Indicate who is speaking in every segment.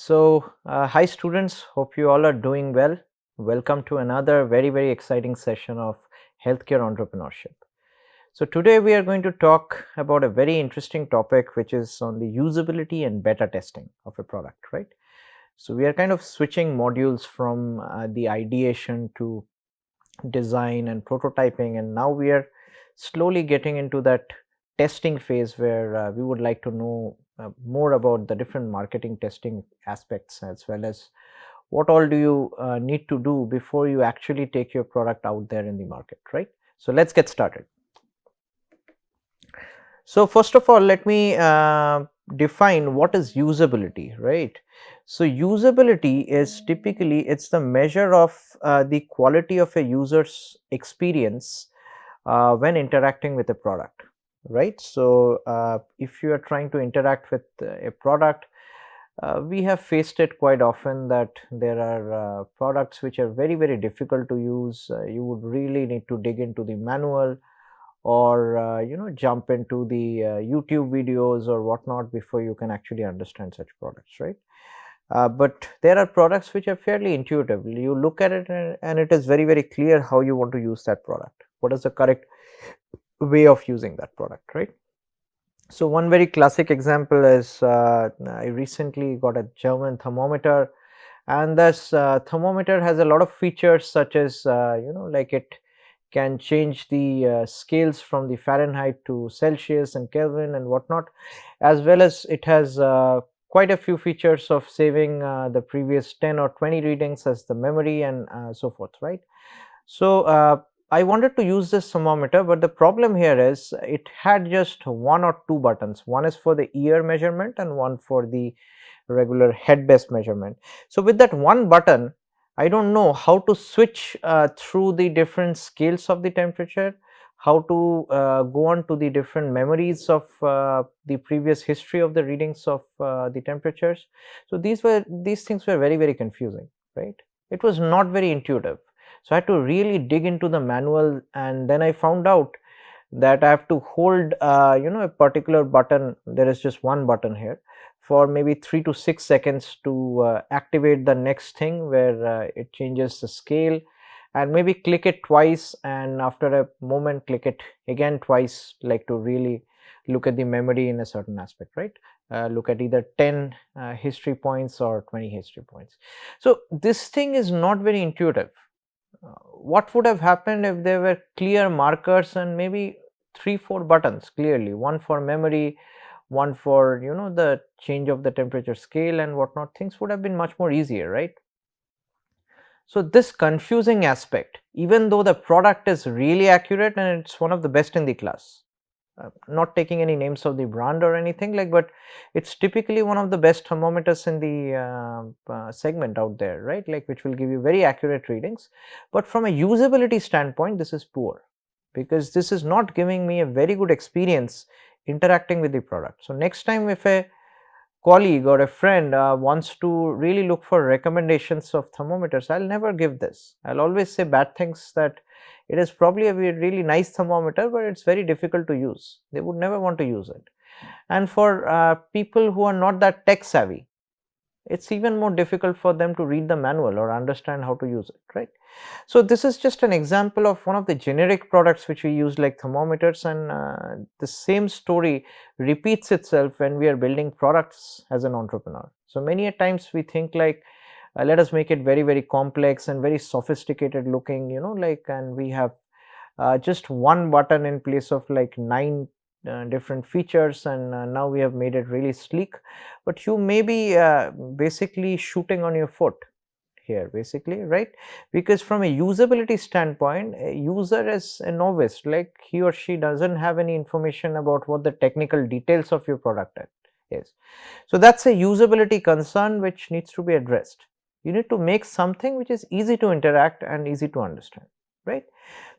Speaker 1: Hi students, hope you all are doing well. Welcome to another very exciting session of healthcare entrepreneurship. So today we are going to talk about a very interesting topic which is on the usability and beta testing of a product, right? So we are kind of switching modules from the ideation to design and prototyping, and now we are slowly getting into that testing phase where we would like to know more about the different marketing testing aspects, as well as what all do you need to do before you actually take your product out there in the market, right? So let's get started. So first of all, let me define what is usability, right? So usability is typically, it's the measure of the quality of a user's experience when interacting with a product, right? So if you are trying to interact with a product, we have faced it quite often that there are products which are very difficult to use. You would really need to dig into the manual, or jump into the YouTube videos or whatnot before you can actually understand such products, right? But there are products which are fairly intuitive. You look at it and it is very clear how you want to use that product. What is the correct way of using that product, right? So one very classic example is I recently got a German thermometer, and this thermometer has a lot of features such as like it can change the scales from the Fahrenheit to Celsius and Kelvin and whatnot, as well as it has quite a few features of saving the previous 10 or 20 readings as the memory and so forth, right? So I wanted to use this thermometer, but the problem here is it had just one or two buttons. One is for the ear measurement and one for the regular head base measurement. So with that one button, I don't know how to switch through the different scales of the temperature, how to go on to the different memories of the previous history of the readings of the temperatures. So these things were very confusing, right? It was not very intuitive. So I had to really dig into the manual, and then I found out that I have to hold a particular button. There is just one button here for maybe 3 to 6 seconds to activate the next thing where it changes the scale, and maybe click it twice, and after a moment click it again twice, like to really look at the memory in a certain aspect, right? Look at either 10 history points or 20 history points. So this thing is not very intuitive. What would have happened if there were clear markers and maybe 3 4 buttons clearly, one for memory, one for the change of the temperature scale and whatnot? Things would have been much more easier, right? So this confusing aspect, even though the product is really accurate and it's one of the best in the class, not taking any names of the brand or anything like, but it's typically one of the best thermometers in the segment out there, right? Like, which will give you very accurate readings. But from a usability standpoint, this is poor, because this is not giving me a very good experience interacting with the product. So next time if a colleague or a friend wants to really look for recommendations of thermometers, I'll never give this. I'll always say bad things, that it is probably a really nice thermometer, but it's very difficult to use. They would never want to use it. And for people who are not that tech savvy, it's even more difficult for them to read the manual or understand how to use it, right? So this is just an example of one of the generic products which we use, like thermometers, and the same story repeats itself when we are building products as an entrepreneur. So many a times we think like, let us make it very complex and very sophisticated looking, like, and we have just one button in place of like 9 different features, and now we have made it really sleek. But you may be basically shooting on your foot here, basically, right? Because from a usability standpoint, a user is a novice, like he or she doesn't have any information about what the technical details of your product is. So that's a usability concern which needs to be addressed. You need to make something which is easy to interact and easy to understand, right?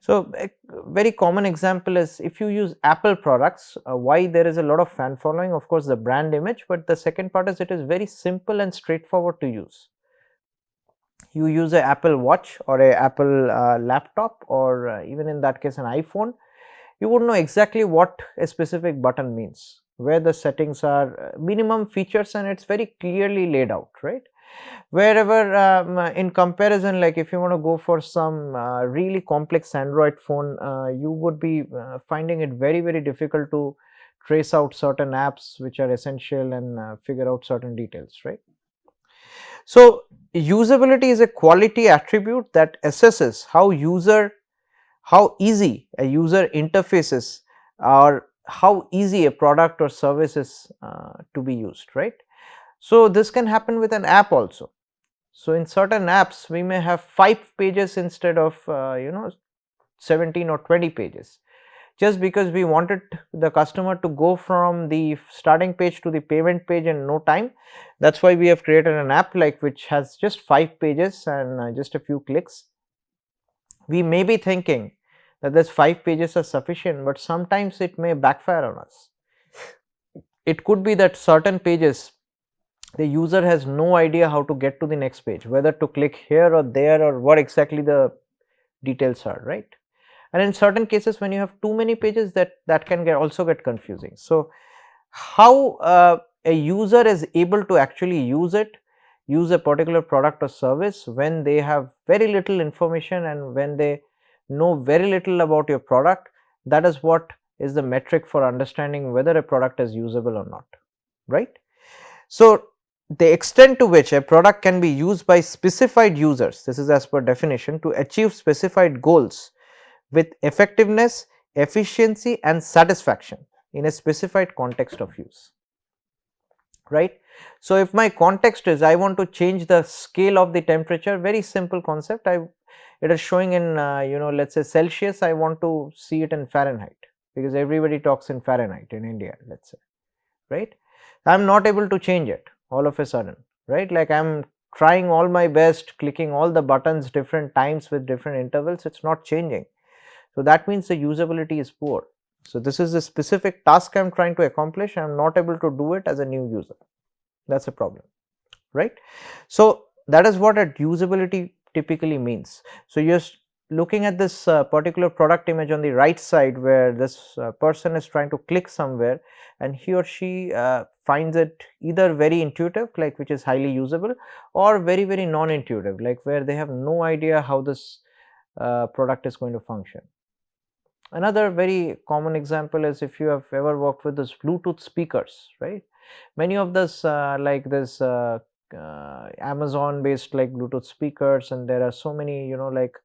Speaker 1: So a very common example is if you use Apple products, why there is a lot of fan following, of course the brand image, but the second part is it is very simple and straightforward to use. You use a Apple watch or a Apple laptop, or even in that case an iPhone, you would know exactly what a specific button means. where the settings are, minimum features, and it's very clearly laid out, right? Wherever in comparison, like if you want to go for some really complex Android phone, you would be finding it very difficult to trace out certain apps which are essential and figure out certain details, right? So usability is a quality attribute that assesses how easy a user interfaces, or how easy a product or service is to be used, right? So this can happen with an app also. So in certain apps we may have 5 pages instead of 17 or 20 pages, just because we wanted the customer to go from the starting page to the payment page in no time. That's why we have created an app like which has just 5 pages and just a few clicks. We may be thinking that this 5 pages are sufficient, but sometimes it may backfire on us. It could be that certain pages the user has no idea how to get to the next page, whether to click here or there or what exactly the details are, right? And in certain cases when you have too many pages, that can also get confusing. So how a user is able to actually use a particular product or service when they have very little information and when they know very little about your product, that is what is the metric for understanding whether a product is usable or not, right? So the extent to which a product can be used by specified users, this is as per definition, to achieve specified goals with effectiveness, efficiency and satisfaction in a specified context of use, right? So if my context is I want to change the scale of the temperature, very simple concept, it is showing in let us say Celsius, I want to see it in Fahrenheit, because everybody talks in Fahrenheit in India, let us say, right? I am not able to change it all of a sudden, right? Like I am trying all my best, clicking all the buttons different times with different intervals, it is not changing. So that means the usability is poor. So this is a specific task I am trying to accomplish, I am not able to do it as a new user, that is a problem, right? So that is what a usability typically means. So you are looking at this particular product image on the right side, where this person is trying to click somewhere and he or she finds it either very intuitive, like which is highly usable, or very non-intuitive, like where they have no idea how this product is going to function. Another very common example is if you have ever worked with those Bluetooth speakers, right? Many of this like this Amazon based like Bluetooth speakers, and there are so many like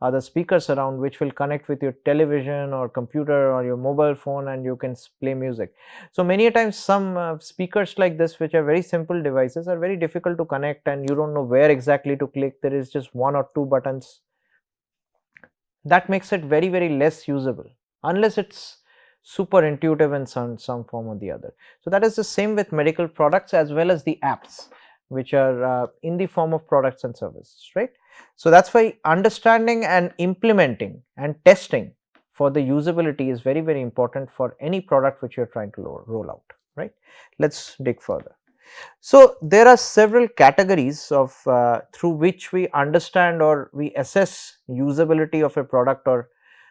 Speaker 1: other speakers around which will connect with your television or computer or your mobile phone, and you can play music. So many times some speakers like this, which are very simple devices, are very difficult to connect and you don't know where exactly to click. There is just 1 or 2 buttons. That makes it very less usable unless it's super intuitive in some form or the other. So that is the same with medical products as well as the apps, which are in the form of products and services, right? So that's why understanding and implementing and testing for the usability is very important for any product which you're trying to roll out, right? Let's dig further. So there are several categories of through which we understand or we assess usability of a product or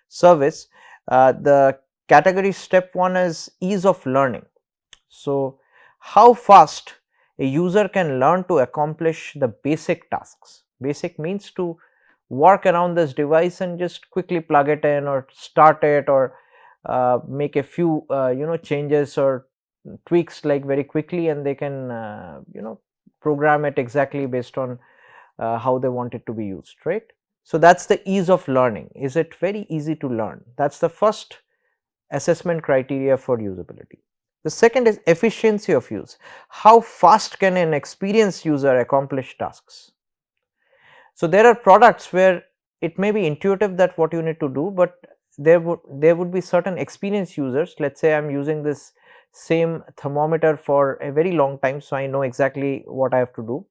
Speaker 1: service. The category step 1 is ease of learning. So how fast a user can learn to accomplish the basic tasks. Basic means to work around this device and just quickly plug it in or start it, or make a few changes or tweaks like very quickly, and they can program it exactly based on how they want it to be used, right? So that's the ease of learning. Is it very easy to learn? That's the first assessment criteria for usability. The second is efficiency of use. How fast can an experienced user accomplish tasks? So there are products where it may be intuitive that what you need to do, but there would be certain experienced users. Let's say I'm using this same thermometer for a very long time, so I know exactly what I have to do.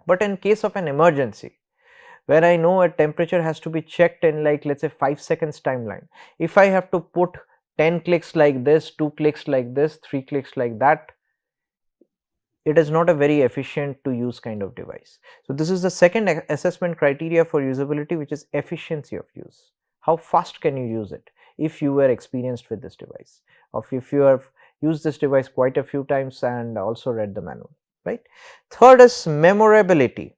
Speaker 1: But in case of an emergency, where I know a temperature has to be checked in like let's say 5 seconds timeline, if I have to put 10 clicks like this, 2 clicks like this, 3 clicks like that, it is not a very efficient to use kind of device. So this is the second assessment criteria for usability, which is efficiency of use. How fast can you use it if you were experienced with this device, or if you have used this device quite a few times and also read the manual, right? Third is memorability.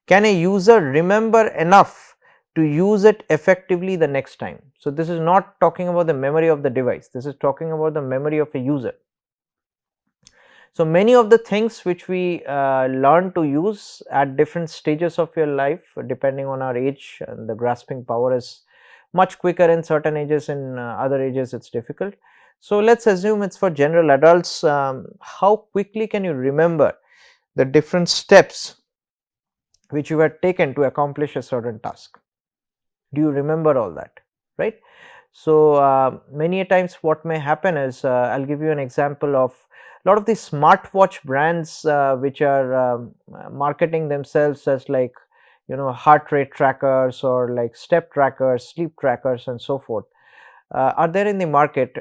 Speaker 1: Can a user remember enough to use it effectively the next time? So, this is not talking about the memory of the device, this is talking about the memory of a user. So, many of the things which we learn to use at different stages of your life, depending on our age, and the grasping power is much quicker in certain ages, in other ages it is difficult. So, let us assume it is for general adults. How quickly can you remember the different steps which you had taken to accomplish a certain task? Do you remember all that, right? So, many a times what may happen is, I will give you an example of a lot of these smartwatch brands which are marketing themselves as like, you know, heart rate trackers or like step trackers, sleep trackers and so forth, are there in the market.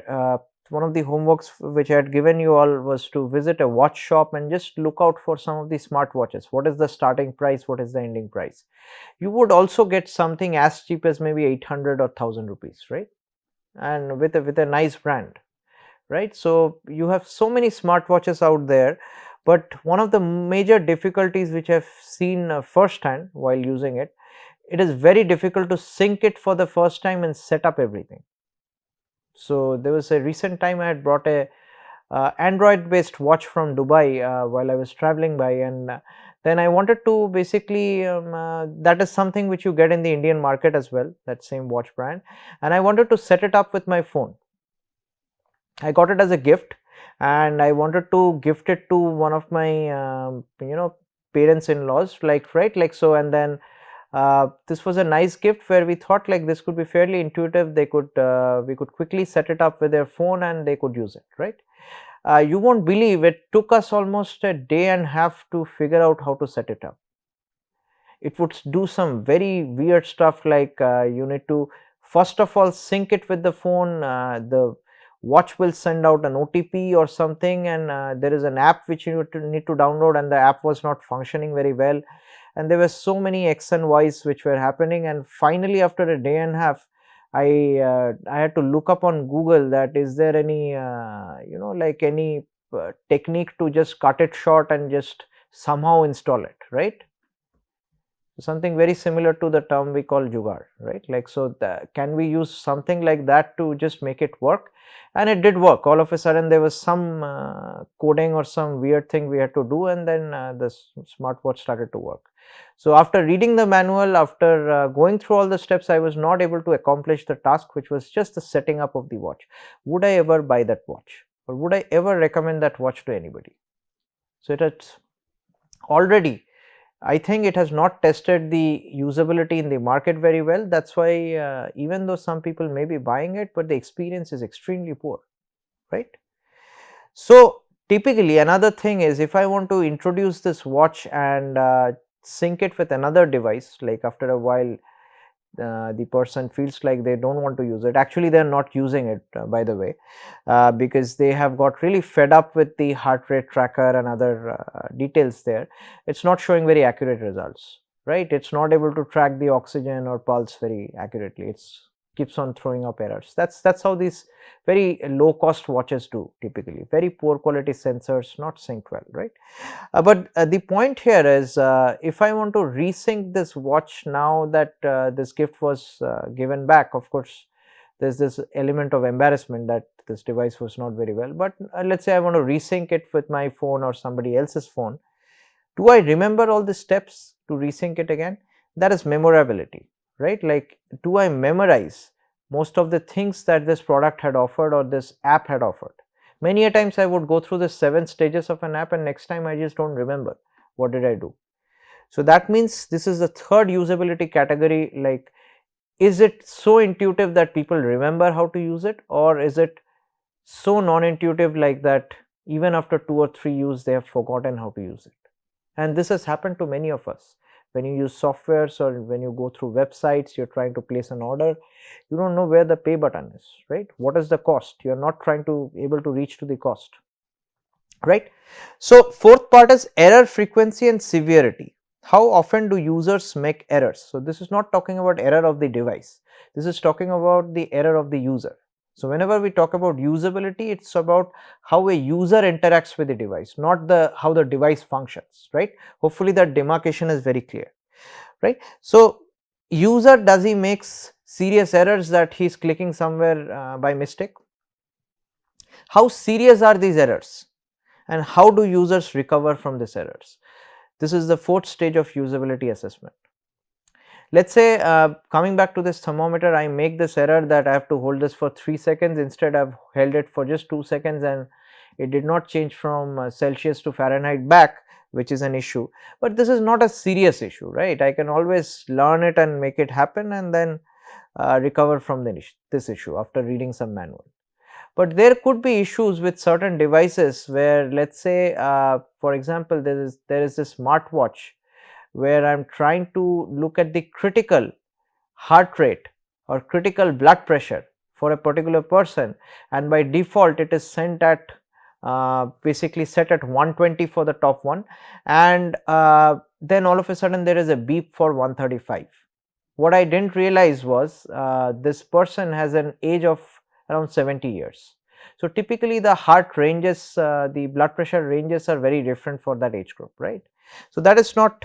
Speaker 1: One of the homeworks which I had given you all was to visit a watch shop and just look out for some of these smartwatches. What is the starting price? What is the ending price? You would also get something as cheap as maybe 800 or 1000 rupees, right? And with a nice brand, right? So, you have so many smartwatches out there, but one of the major difficulties which I have seen firsthand while using it, it is very difficult to sync it for the first time and set up everything. So, there was a recent time I had brought a Android based watch from Dubai while I was traveling by, and then I wanted to basically that is something which you get in the Indian market as well, that same watch brand, and I wanted to set it up with my phone. I got it as a gift and I wanted to gift it to one of my you know, parents in laws, like, right, like so, and then this was a nice gift where we thought like this could be fairly intuitive. They could we could quickly set it up with their phone and they could use it, right? You won't believe it took us almost a day and a half to figure out how to set it up. It would do some very weird stuff like you need to first of all sync it with the phone. The watch will send out an OTP or something, and there is an app which you need to download, and the app was not functioning very well, and there were so many X and Y's which were happening, and finally after a day and a half I had to look up on Google that is there any you know, like any technique to just cut it short and just somehow install it, right? Something very similar to the term we call jugaad, right? Like, so can we use something like that to just make it work? And it did work. All of a sudden there was some coding or some weird thing we had to do, and then the smartwatch started to work. So, after reading the manual, after going through all the steps, I was not able to accomplish the task, which was just the setting up of the watch. Would I ever buy that watch, or would I ever recommend that watch to anybody? So, it has already, I think it has not tested the usability in the market very well. That is why even though some people may be buying it, but the experience is extremely poor, right. So, typically another thing is, if I want to introduce this watch and sync it with another device, like after a while the person feels like they do not want to use it. Actually, they are not using it by the way, because they have got really fed up with the heart rate tracker and other details there. It is not showing very accurate results, right? It is not able to track the oxygen or pulse very accurately. It keeps on throwing up errors. That's how these very low cost watches do typically. Very poor quality sensors, not synced well, right? But the point here is, if I want to resync this watch now that this gift was given back, of course there's this element of embarrassment that this device was not very well, but let's say I want to resync it with my phone or somebody else's phone. Do I remember all the steps to resync it again? That is memorability, right? Like, do I memorize most of the things that this product had offered or this app had offered? Many a times I would go through the 7 stages of an app, and next time I just do not remember what did I do. So, that means this is the third usability category. Like, is it so intuitive that people remember how to use it, or is it so non-intuitive like that even after 2 or 3 use they have forgotten how to use it? And this has happened to many of us. When you use softwares or when you go through websites, you are trying to place an order, you do not know where the pay button is, right? What is the cost? You are not trying to able to reach to the cost, right? So, fourth part is error frequency and severity. How often do users make errors? So, this is not talking about error of the device. This is talking about the error of the user. So whenever we talk about usability, it's about how a user interacts with the device, not the how the device functions, right? Hopefully that demarcation is very clear, right? So user, does he makes serious errors that he's clicking somewhere by mistake? How serious are these errors and how do users recover from these errors? This is the fourth stage of usability assessment. Let's say coming back to this thermometer, I make this error that I have to hold this for 3 seconds, instead I have held it for just 2 seconds and it did not change from Celsius to Fahrenheit back, which is an issue. But this is not a serious issue, right? I can always learn it and make it happen and then recover from this issue after reading some manual. But there could be issues with certain devices where, let's say for example, there is this smartwatch where I am trying to look at the critical heart rate or critical blood pressure for a particular person, and by default it is sent at basically set at 120 for the top one, and then all of a sudden there is a beep for 135. What I didn't realize was this person has an age of around 70 years. So typically the heart ranges, the blood pressure ranges are very different for that age group, right? So that is not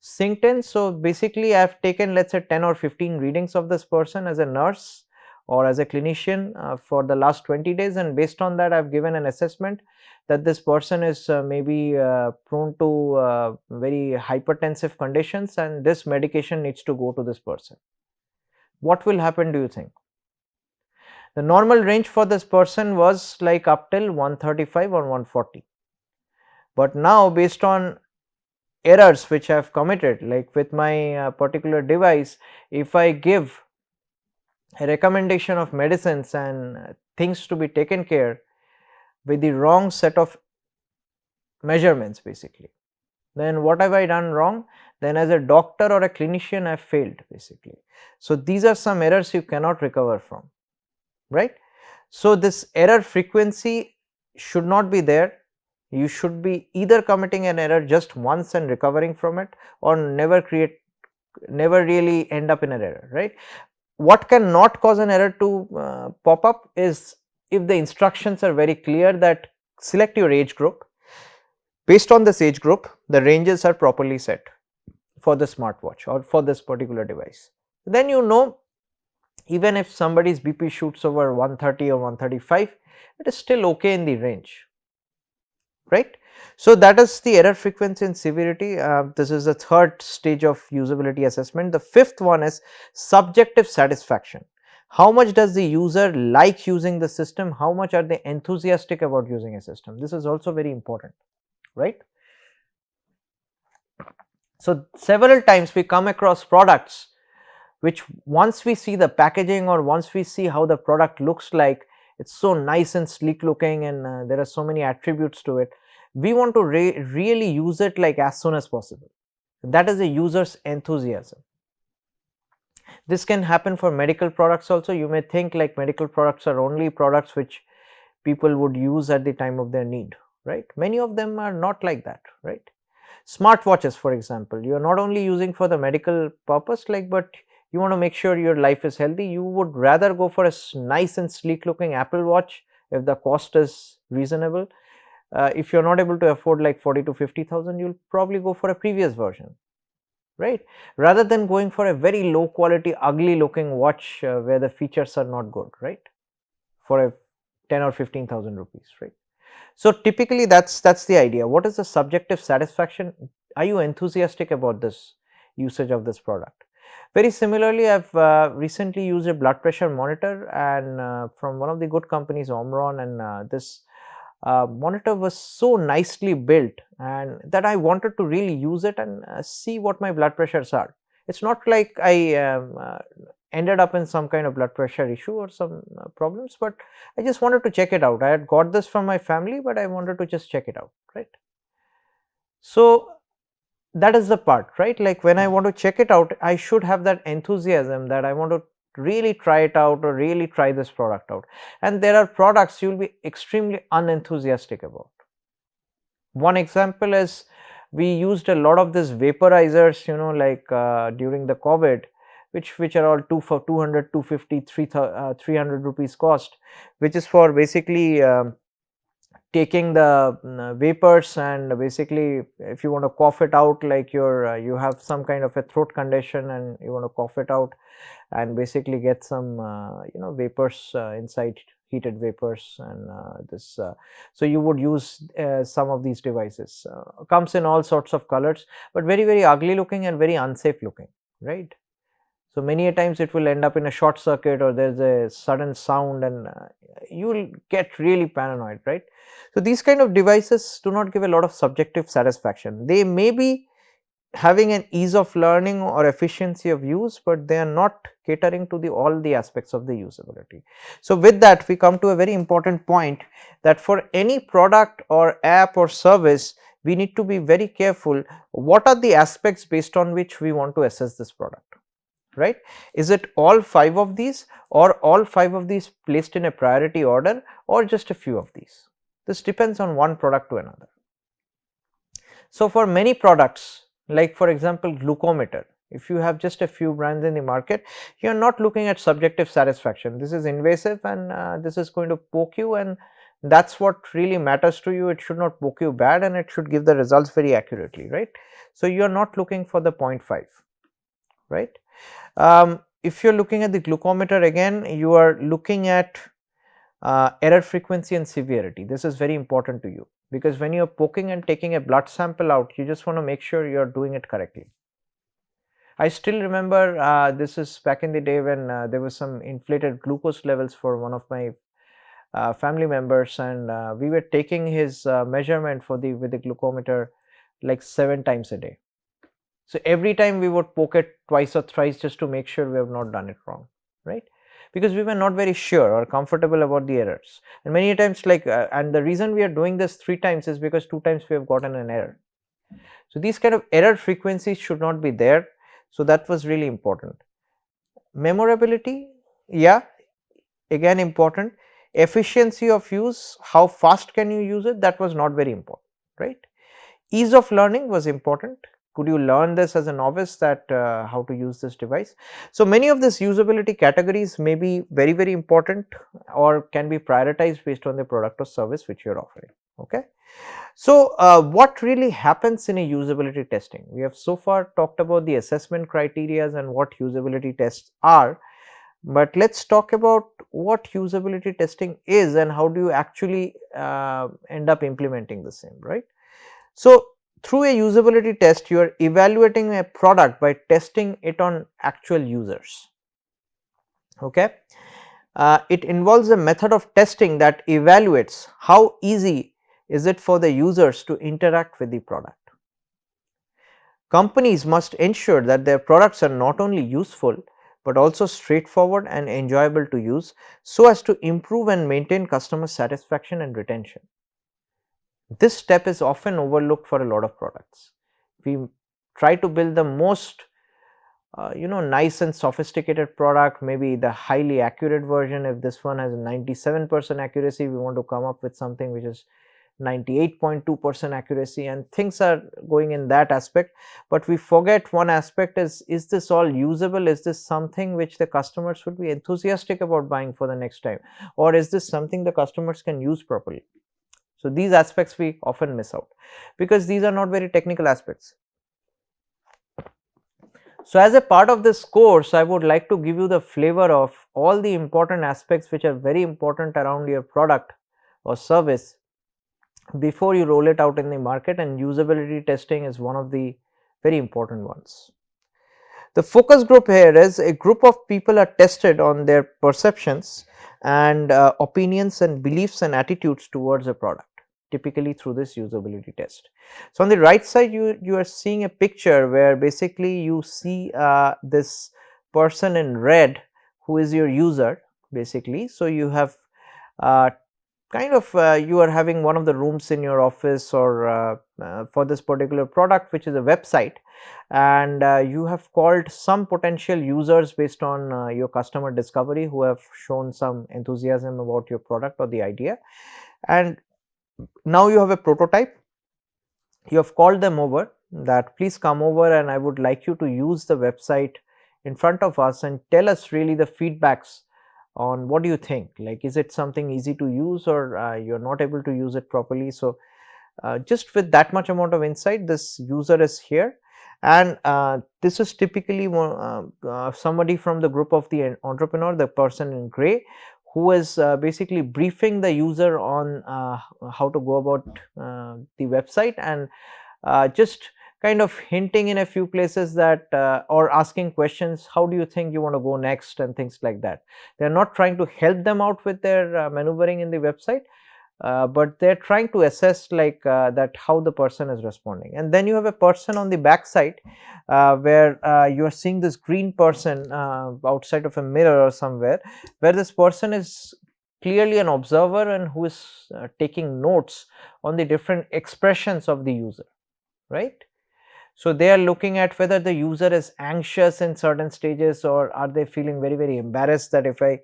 Speaker 1: synced in. So basically I have taken, let's say, 10 or 15 readings of this person as a nurse or as a clinician for the last 20 days, and based on that I have given an assessment that this person is maybe prone to very hypertensive conditions and this medication needs to go to this person. What will happen, do you think? The normal range for this person was like up till 135 or 140, but now based on errors which I have committed, like with my particular device, if I give a recommendation of medicines and things to be taken care with the wrong set of measurements basically, then what have I done wrong? Then as a doctor or a clinician I have failed basically. So these are some errors you cannot recover from, right? So this error frequency should not be there. You should be either committing an error just once and recovering from it, or never really end up in an error, right? What can not cause an error to pop up is if the instructions are very clear that select your age group. Based on this age group, the ranges are properly set for the smartwatch or for this particular device. Then you know, even if somebody's BP shoots over 130 or 135, it is still okay in the range, right? So that is the error frequency and severity. This is the third stage of usability assessment. The fifth one is subjective satisfaction. How much does the user like using the system? How much are they enthusiastic about using a system? This is also very important, right? So several times we come across products which, once we see the packaging or once we see how the product looks like, it's so nice and sleek looking and there are so many attributes to it, we want to really use it like as soon as possible. That is a user's enthusiasm. This can happen for medical products also. You may think like medical products are only products which people would use at the time of their need, right? Many of them are not like that, right? Smartwatches, for example, you are not only using for the medical purpose, like, but you want to make sure your life is healthy. You would rather go for a nice and sleek looking Apple Watch if the cost is reasonable. If you're not able to afford like 40 to 50,000, you'll probably go for a previous version, right? Rather than going for a very low quality, ugly looking watch where the features are not good, right? For a 10 or 15,000 rupees, right? So typically that's the idea. What is the subjective satisfaction? Are you enthusiastic about this usage of this product? Very similarly, I've recently used a blood pressure monitor, and from one of the good companies, Omron, and this monitor was so nicely built and that I wanted to really use it and see what my blood pressures are. It's not like I ended up in some kind of blood pressure issue or some problems, but I just wanted to check it out. I had got this from my family, but I wanted to just check it out, right? So that is the part, right? Like when I want to check it out, I should have that enthusiasm that I want to really try it out or really try this product out. And there are products you will be extremely unenthusiastic about. One example is we used a lot of this vaporizers, like during the COVID, which are all two for 200, 250, 300 rupees cost, which is for basically taking the vapors, and basically if you want to cough it out, like you have some kind of a throat condition and you want to cough it out and basically get some vapors inside, heated vapors, and this so you would use some of these devices. Comes in all sorts of colors, but very ugly looking and very unsafe looking, right? So many a times it will end up in a short circuit, or there's a sudden sound, and you will get really paranoid, right? So these kind of devices do not give a lot of subjective satisfaction. They may be having an ease of learning or efficiency of use, but they are not catering to the all the aspects of the usability. So with that, we come to a very important point, that for any product or app or service, we need to be very careful what are the aspects based on which we want to assess this product, right? Is it all 5 of these, or all 5 of these placed in a priority order, or just a few of these? This depends on one product to another. So for many products, like for example glucometer, if you have just a few brands in the market, you are not looking at subjective satisfaction. This is invasive, and this is going to poke you, and that's what really matters to you. It should not poke you bad, and it should give the results very accurately, right? So you are not looking for the 0.5, right? If you are looking at the glucometer, again you are looking at error frequency and severity. This is very important to you, because when you are poking and taking a blood sample out, you just want to make sure you are doing it correctly. I still remember this is back in the day when there was some inflated glucose levels for one of my family members, and we were taking his measurement for the with the glucometer like 7 times a day. So every time we would poke it twice or thrice just to make sure we have not done it wrong, right? Because we were not very sure or comfortable about the errors, and many times and the reason we are doing this 3 times is because 2 times we have gotten an error. So these kind of error frequencies should not be there. So that was really important. Memorability, yeah, again important. Efficiency of use, how fast can you use it, that was not very important, right? Ease of learning was important. Could you learn this as a novice, that how to use this device? So many of these usability categories may be very important, or can be prioritized based on the product or service which you are offering, okay? So what really happens in a usability testing? We have so far talked about the assessment criteria and what usability tests are, but let's talk about what usability testing is and how do you actually end up implementing the same, right? So through a usability test, you are evaluating a product by testing it on actual users, okay? It involves a method of testing that evaluates how easy is it for the users to interact with the product. Companies must ensure that their products are not only useful, but also straightforward and enjoyable to use, so as to improve and maintain customer satisfaction and retention. This step is often overlooked for a lot of products. We try to build the most nice and sophisticated product, maybe the highly accurate version. If this one has 97% accuracy, we want to come up with something which is 98.2% accuracy, and things are going in that aspect. But we forget one aspect, is this all usable? Is this something which the customers would be enthusiastic about buying for the next time, or is this something the customers can use properly? So these aspects we often miss out, because these are not very technical aspects. So as a part of this course, I would like to give you the flavor of all the important aspects which are very important around your product or service before you roll it out in the market, and usability testing is one of the very important ones. The focus group here is a group of people are tested on their perceptions and opinions and beliefs and attitudes towards a product, typically through this usability test. So on the right side, you are seeing a picture where basically you see this person in red who is your user basically. So you have you are having one of the rooms in your office, or for this particular product, which is a website, and you have called some potential users based on your customer discovery, who have shown some enthusiasm about your product or the idea, and now you have a prototype. You have called them over that please come over and I would like you to use the website in front of us and tell us really the feedbacks on what do you think, like is it something easy to use, or you're not able to use it properly. So just with that much amount of insight, this user is here, and this is typically somebody from the group of the entrepreneur, the person in gray, who is basically briefing the user on how to go about the website, and just kind of hinting in a few places that or asking questions, how do you think you want to go next, and things like that. They are not trying to help them out with their maneuvering in the website, but they're trying to assess like that how the person is responding. And then you have a person on the back side where you are seeing this green person outside of a mirror or somewhere, where this person is clearly an observer and who is taking notes on the different expressions of the user, right? So they are looking at whether the user is anxious in certain stages, or are they feeling very embarrassed that if I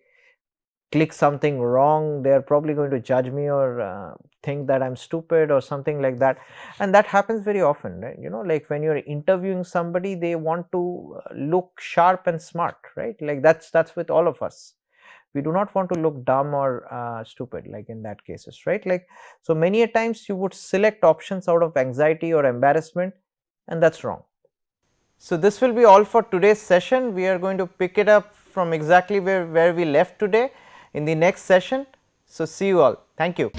Speaker 1: click something wrong, they are probably going to judge me or think that I'm stupid or something like that. And that happens very often, right? You know, like when you're interviewing somebody, they want to look sharp and smart, right? Like that's with all of us. We do not want to look dumb or stupid, like in that cases, right? Like, so many a times you would select options out of anxiety or embarrassment, and that's wrong. So this will be all for today's session. We are going to pick it up from exactly where we left today in the next session. So see you all. Thank you.